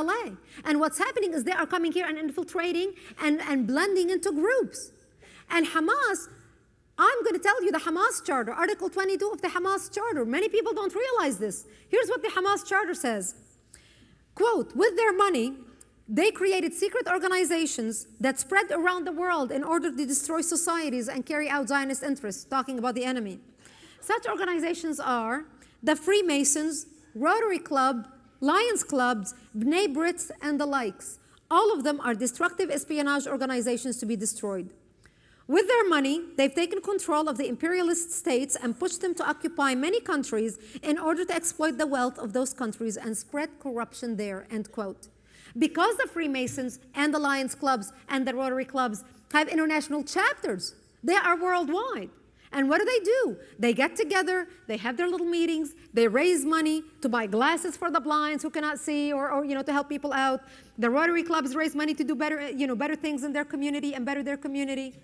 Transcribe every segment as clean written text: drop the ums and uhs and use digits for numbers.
Calais. And what's happening is they are coming here and infiltrating and blending into groups. And Hamas, I'm going to tell you the Hamas Charter, Article 22 of the Hamas Charter. Many people don't realize this. Here's what the Hamas Charter says. Quote, with their money, they created secret organizations that spread around the world in order to destroy societies and carry out Zionist interests, talking about the enemy. Such organizations are the Freemasons, Rotary Club, Lions Clubs, B'nai B'rith, and the likes. All of them are destructive espionage organizations to be destroyed. With their money, they've taken control of the imperialist states and pushed them to occupy many countries in order to exploit the wealth of those countries and spread corruption there, end quote. Because the Freemasons and the Lions Clubs and the Rotary Clubs have international chapters, they are worldwide. And what do? They get together, they have their little meetings, they raise money to buy glasses for the blinds who cannot see or to help people out. The Rotary Clubs raise money to do better things in their community and better their community.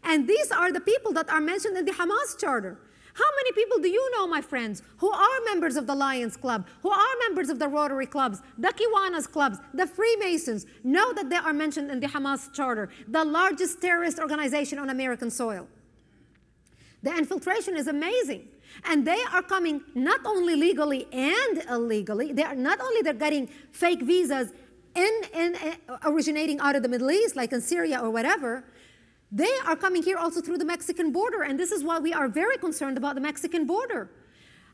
And these are the people that are mentioned in the Hamas Charter. How many people do you know, my friends, who are members of the Lions Club, who are members of the Rotary Clubs, the Kiwanis Clubs, the Freemasons, know that they are mentioned in the Hamas Charter, the largest terrorist organization on American soil? The infiltration is amazing. And they are coming not only legally and illegally, they're getting fake visas originating out of the Middle East, like in Syria or whatever. They are coming here also through the Mexican border, and this is why we are very concerned about the Mexican border.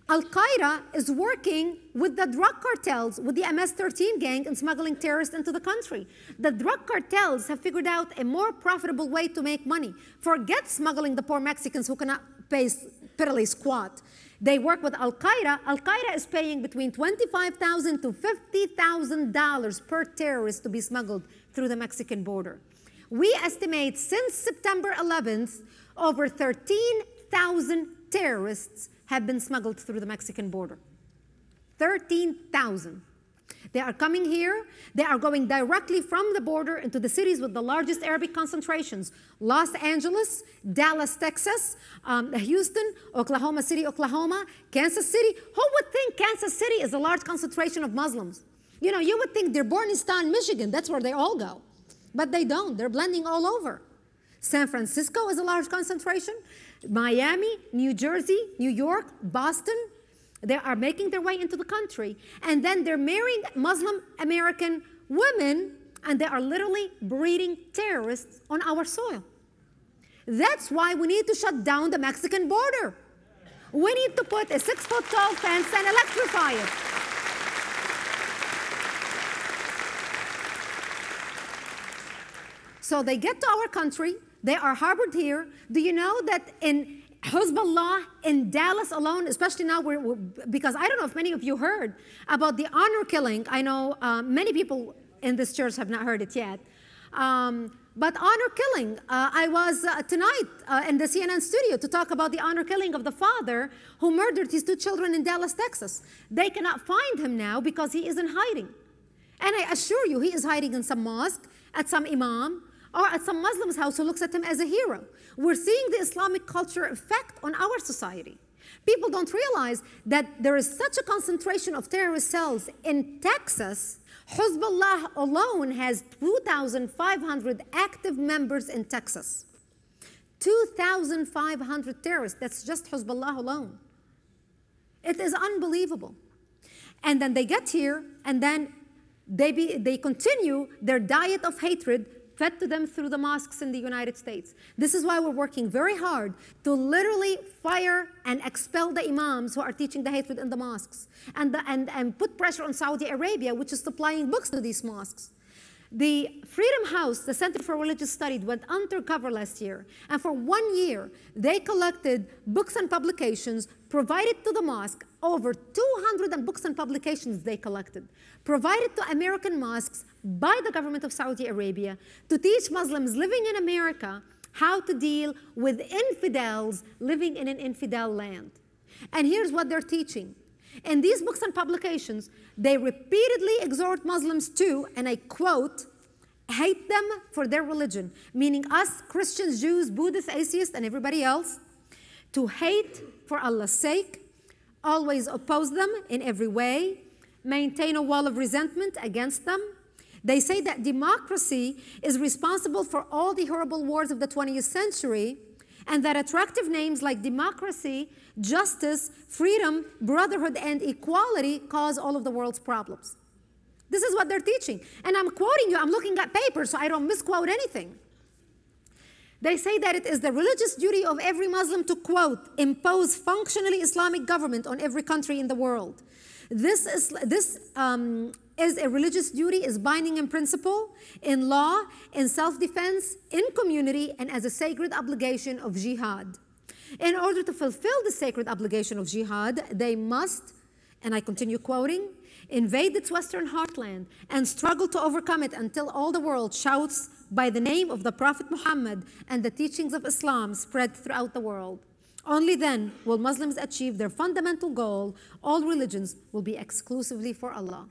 Al-Qaeda is working with the drug cartels, with the MS-13 gang, and smuggling terrorists into the country. The drug cartels have figured out a more profitable way to make money. Forget smuggling the poor Mexicans who cannot pay piddly squat. They work with Al-Qaeda. Al-Qaeda is paying between $25,000 to $50,000 per terrorist to be smuggled through the Mexican border. We estimate since September 11th, over 13,000 terrorists have been smuggled through the Mexican border. 13,000. They are coming here. They are going directly from the border into the cities with the largest Arabic concentrations. Los Angeles, Dallas, Texas, Houston, Oklahoma City, Oklahoma, Kansas City. Who would think Kansas City is a large concentration of Muslims? You would think they're born in Michigan. That's where they all go. But they don't. They're blending all over. San Francisco is a large concentration. Miami, New Jersey, New York, Boston. They are making their way into the country. And then they're marrying Muslim American women, and they are literally breeding terrorists on our soil. That's why we need to shut down the Mexican border. We need to put a 6-foot-tall fence and electrify it. So they get to our country, they are harbored here. Do you know that in Hezbollah in Dallas alone, especially now, because I don't know if many of you heard about the honor killing. I know many people in this church have not heard it yet. But honor killing, I was tonight in the CNN studio to talk about the honor killing of the father who murdered his 2 children in Dallas, Texas. They cannot find him now because he is in hiding. And I assure you, he is hiding in some mosque, at some imam, or at some Muslim's house who looks at him as a hero. We're seeing the Islamic culture effect on our society. People don't realize that there is such a concentration of terrorist cells in Texas. Hezbollah alone has 2,500 active members in Texas. 2,500 terrorists, that's just Hezbollah alone. It is unbelievable. And then they get here, and then they continue their diet of hatred fed to them through the mosques in the United States. This is why we're working very hard to literally fire and expel the imams who are teaching the hatred in the mosques, and put pressure on Saudi Arabia, which is supplying books to these mosques. The Freedom House, the Center for Religious Studies, went undercover last year, and for 1 year, they collected books and publications provided to the mosque, over 200 books and publications they collected, provided to American mosques by the government of Saudi Arabia to teach Muslims living in America how to deal with infidels living in an infidel land. And here's what they're teaching. In these books and publications, they repeatedly exhort Muslims to, and I quote, hate them for their religion, meaning us, Christians, Jews, Buddhists, atheists, and everybody else, to hate for Allah's sake, always oppose them in every way, maintain a wall of resentment against them. They say that democracy is responsible for all the horrible wars of the 20th century, and that attractive names like democracy, justice, freedom, brotherhood, and equality cause all of the world's problems. This is what they're teaching. And I'm quoting you, I'm looking at papers so I don't misquote anything. They say that it is the religious duty of every Muslim to, quote, impose functionally Islamic government on every country in the world. This is a religious duty, is binding in principle, in law, in self-defense, in community, and as a sacred obligation of jihad. In order to fulfill the sacred obligation of jihad, they must, and I continue quoting, invade its western heartland and struggle to overcome it until all the world shouts by the name of the Prophet Muhammad and the teachings of Islam spread throughout the world. Only then will Muslims achieve their fundamental goal: all religions will be exclusively for Allah.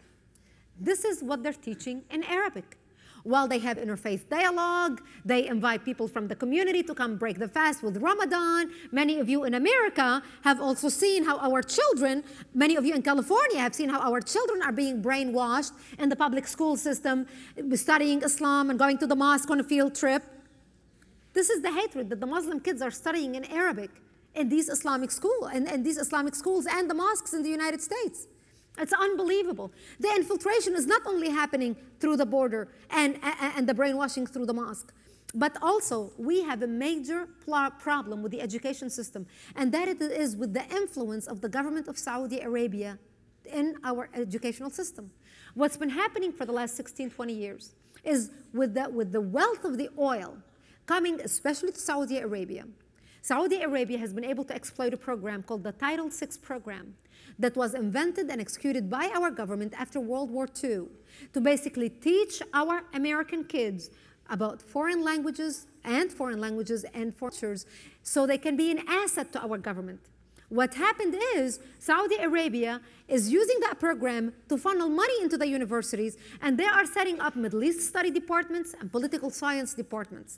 This is what they're teaching in Arabic. While they have interfaith dialogue, they invite people from the community to come break the fast with Ramadan. Many of you in America have also seen how our children, many of you in California have seen how our children are being brainwashed in the public school system, studying Islam and going to the mosque on a field trip. This is the hatred that the Muslim kids are studying in Arabic in these Islamic schools and the mosques in the United States. It's unbelievable. The infiltration is not only happening through the border and the brainwashing through the mosque, but also we have a major problem with the education system, and that it is with the influence of the government of Saudi Arabia in our educational system. What's been happening for the last 16, 20 years is with the wealth of the oil coming especially to Saudi Arabia, Saudi Arabia has been able to exploit a program called the Title VI program that was invented and executed by our government after World War II to basically teach our American kids about foreign languages and cultures so they can be an asset to our government. What happened is Saudi Arabia is using that program to funnel money into the universities, and they are setting up Middle East study departments and political science departments.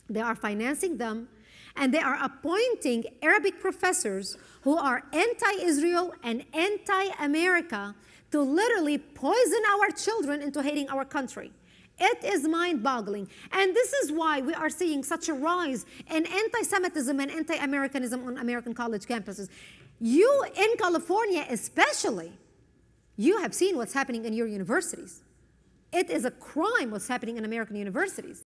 They are financing them, and they are appointing Arabic professors who are anti-Israel and anti-America to literally poison our children into hating our country. It is mind-boggling. And this is why we are seeing such a rise in anti-Semitism and anti-Americanism on American college campuses. You in California especially, you have seen what's happening in your universities. It is a crime what's happening in American universities.